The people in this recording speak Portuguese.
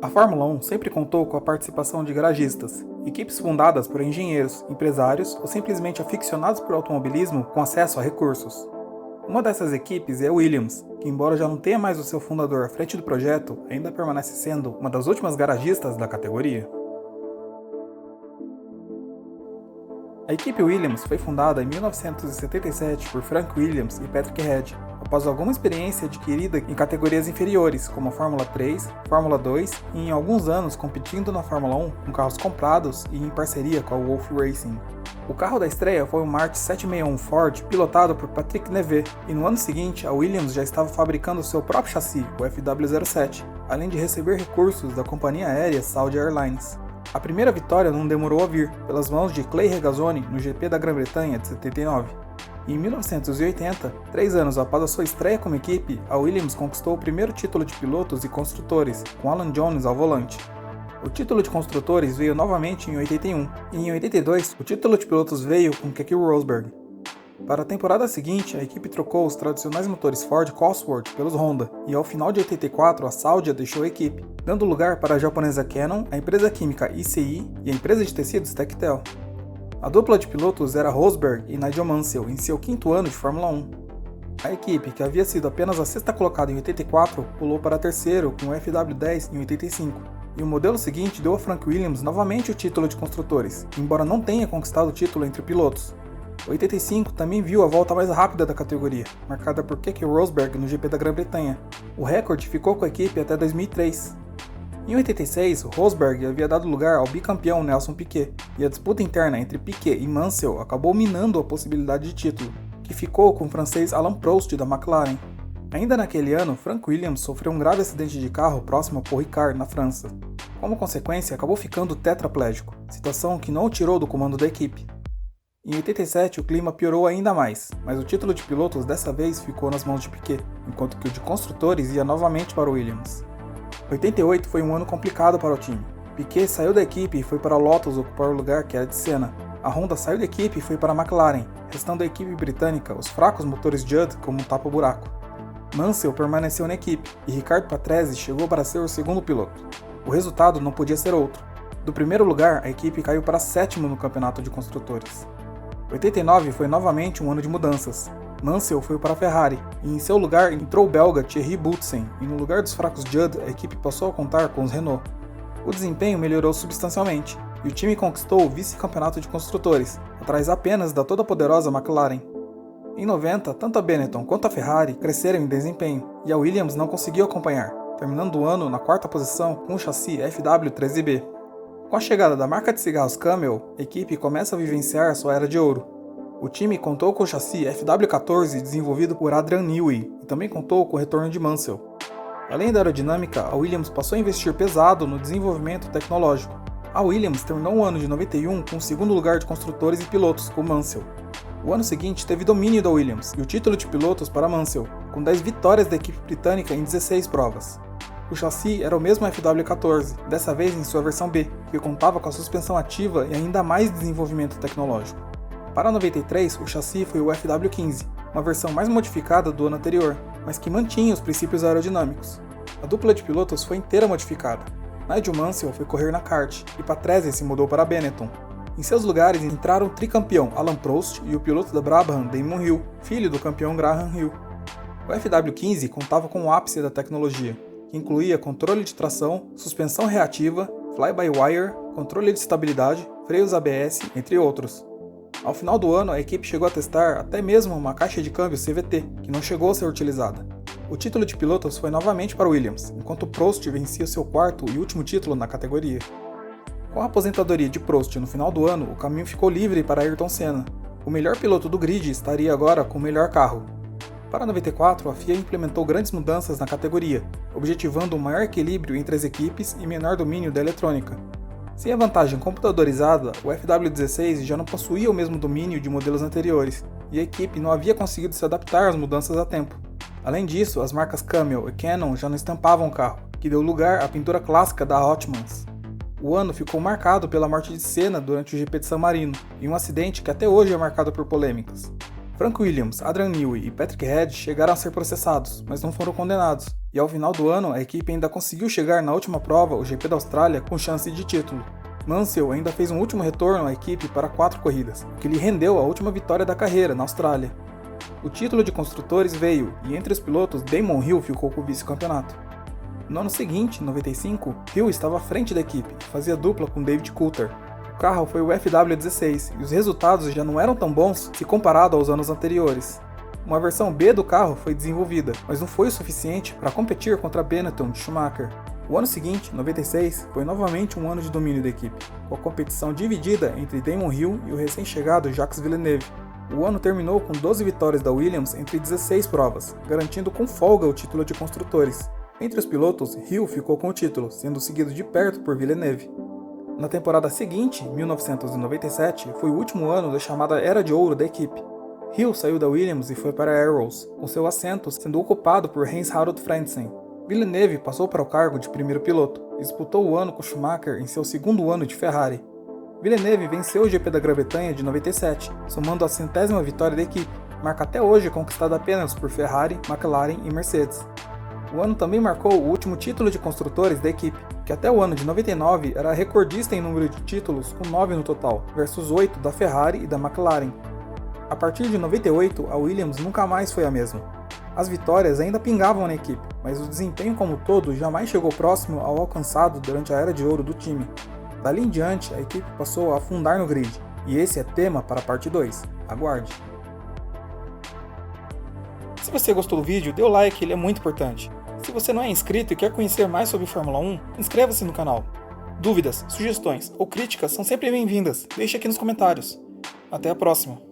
A Fórmula 1 sempre contou com a participação de garagistas, equipes fundadas por engenheiros, empresários ou simplesmente aficionados por automobilismo com acesso a recursos. Uma dessas equipes é a Williams, que embora já não tenha mais o seu fundador à frente do projeto, ainda permanece sendo uma das últimas garagistas da categoria. A equipe Williams foi fundada em 1977 por Frank Williams e Patrick Head, após alguma experiência adquirida em categorias inferiores, como a Fórmula 3, Fórmula 2 e em alguns anos competindo na Fórmula 1 com carros comprados e em parceria com a Wolf Racing. O carro da estreia foi um March 761 Ford pilotado por Patrick Neve, e no ano seguinte a Williams já estava fabricando seu próprio chassi, o FW07, além de receber recursos da companhia aérea Saudi Airlines. A primeira vitória não demorou a vir, pelas mãos de Clay Regazzoni no GP da Grã-Bretanha de 79. E em 1980, 3 anos após a sua estreia como equipe, a Williams conquistou o primeiro título de pilotos e construtores, com Alan Jones ao volante. O título de construtores veio novamente em 81, e em 82 o título de pilotos veio com Keke Rosberg. Para a temporada seguinte, a equipe trocou os tradicionais motores Ford Cosworth pelos Honda, e ao final de 84 a Saudia deixou a equipe, dando lugar para a japonesa Canon, a empresa química ICI e a empresa de tecidos Tectel. A dupla de pilotos era Rosberg e Nigel Mansell em seu 5º ano de Fórmula 1. A equipe, que havia sido apenas a 6ª colocada em 84, pulou para terceiro com o FW10 em 85, e o modelo seguinte deu a Frank Williams novamente o título de construtores, embora não tenha conquistado o título entre pilotos. 85 também viu a volta mais rápida da categoria, marcada por Keke Rosberg no GP da Grã-Bretanha. O recorde ficou com a equipe até 2003. Em 86, Rosberg havia dado lugar ao bicampeão Nelson Piquet, e a disputa interna entre Piquet e Mansell acabou minando a possibilidade de título, que ficou com o francês Alain Prost da McLaren. Ainda naquele ano, Frank Williams sofreu um grave acidente de carro próximo a Paul Ricard, na França. Como consequência, acabou ficando tetraplégico, situação que não o tirou do comando da equipe. Em 87 o clima piorou ainda mais, mas o título de pilotos dessa vez ficou nas mãos de Piquet, enquanto que o de construtores ia novamente para o Williams. 88 foi um ano complicado para o time. Piquet saiu da equipe e foi para a Lotus ocupar o lugar que era de Senna. A Honda saiu da equipe e foi para a McLaren, restando a equipe britânica os fracos motores Judd como um tapa-buraco. Mansell permaneceu na equipe e Ricard Patrese chegou para ser o segundo piloto. O resultado não podia ser outro. Do primeiro lugar, a equipe caiu para 7º no campeonato de construtores. 89 foi novamente um ano de mudanças. Mansell foi para a Ferrari, e em seu lugar entrou o belga Thierry Boutsen, e no lugar dos fracos Judd, a equipe passou a contar com os Renault. O desempenho melhorou substancialmente, e o time conquistou o vice-campeonato de construtores, atrás apenas da toda poderosa McLaren. Em 90, tanto a Benetton quanto a Ferrari cresceram em desempenho, e a Williams não conseguiu acompanhar, terminando o ano na 4ª posição com o chassi FW13B. Com a chegada da marca de cigarros Camel, a equipe começa a vivenciar sua era de ouro. O time contou com o chassi FW14 desenvolvido por Adrian Newey e também contou com o retorno de Mansell. Além da aerodinâmica, a Williams passou a investir pesado no desenvolvimento tecnológico. A Williams terminou o ano de 91 com o 2º lugar de construtores e pilotos com Mansell. O ano seguinte teve domínio da Williams e o título de pilotos para Mansell, com 10 vitórias da equipe britânica em 16 provas. O chassi era o mesmo FW14, dessa vez em sua versão B, que contava com a suspensão ativa e ainda mais desenvolvimento tecnológico. Para 93, o chassi foi o FW15, uma versão mais modificada do ano anterior, mas que mantinha os princípios aerodinâmicos. A dupla de pilotos foi inteira modificada. Nigel Mansell foi correr na kart e Patrese se mudou para a Benetton. Em seus lugares entraram o tricampeão Alain Prost e o piloto da Brabham Damon Hill, filho do campeão Graham Hill. O FW15 contava com o ápice da tecnologia, que incluía controle de tração, suspensão reativa, fly-by-wire, controle de estabilidade, freios ABS, entre outros. Ao final do ano, a equipe chegou a testar até mesmo uma caixa de câmbio CVT, que não chegou a ser utilizada. O título de pilotos foi novamente para Williams, enquanto Prost vencia seu 4º e último título na categoria. Com a aposentadoria de Prost no final do ano, o caminho ficou livre para Ayrton Senna. O melhor piloto do grid estaria agora com o melhor carro. Para 94, a FIA implementou grandes mudanças na categoria, objetivando um maior equilíbrio entre as equipes e menor domínio da eletrônica. Sem a vantagem computadorizada, o FW16 já não possuía o mesmo domínio de modelos anteriores, e a equipe não havia conseguido se adaptar às mudanças a tempo. Além disso, as marcas Camel e Canon já não estampavam o carro, que deu lugar à pintura clássica da Hotmans. O ano ficou marcado pela morte de Senna durante o GP de San Marino, e um acidente que até hoje é marcado por polêmicas. Frank Williams, Adrian Newey e Patrick Head chegaram a ser processados, mas não foram condenados, e ao final do ano a equipe ainda conseguiu chegar na última prova, o GP da Austrália, com chance de título. Mansell ainda fez um último retorno à equipe para 4 corridas, o que lhe rendeu a última vitória da carreira na Austrália. O título de construtores veio, e entre os pilotos Damon Hill ficou com o vice-campeonato. No ano seguinte, 95, Hill estava à frente da equipe e fazia dupla com David Coulthard. O carro foi o FW16 e os resultados já não eram tão bons se comparado aos anos anteriores. Uma versão B do carro foi desenvolvida, mas não foi o suficiente para competir contra a Benetton de Schumacher. O ano seguinte, 96, foi novamente um ano de domínio da equipe, com a competição dividida entre Damon Hill e o recém-chegado Jacques Villeneuve. O ano terminou com 12 vitórias da Williams entre 16 provas, garantindo com folga o título de construtores. Entre os pilotos, Hill ficou com o título, sendo seguido de perto por Villeneuve. Na temporada seguinte, 1997, foi o último ano da chamada Era de Ouro da equipe. Hill saiu da Williams e foi para a Arrows, com seu assento sendo ocupado por Heinz-Harald Frentzen. Villeneuve passou para o cargo de primeiro piloto e disputou o ano com Schumacher em seu segundo ano de Ferrari. Villeneuve venceu o GP da Grã-Bretanha de 97, somando a 100ª vitória da equipe, marca até hoje conquistada apenas por Ferrari, McLaren e Mercedes. O ano também marcou o último título de construtores da equipe, que até o ano de 99 era recordista em número de títulos com 9 no total, versus 8 da Ferrari e da McLaren. A partir de 98, a Williams nunca mais foi a mesma. As vitórias ainda pingavam na equipe, mas o desempenho como todo jamais chegou próximo ao alcançado durante a Era de Ouro do time. Dali em diante, a equipe passou a afundar no grid, e esse é tema para a parte 2. Aguarde! Se você gostou do vídeo, dê o like, ele é muito importante. Se você não é inscrito e quer conhecer mais sobre Fórmula 1, inscreva-se no canal. Dúvidas, sugestões ou críticas são sempre bem-vindas, deixe aqui nos comentários. Até a próxima!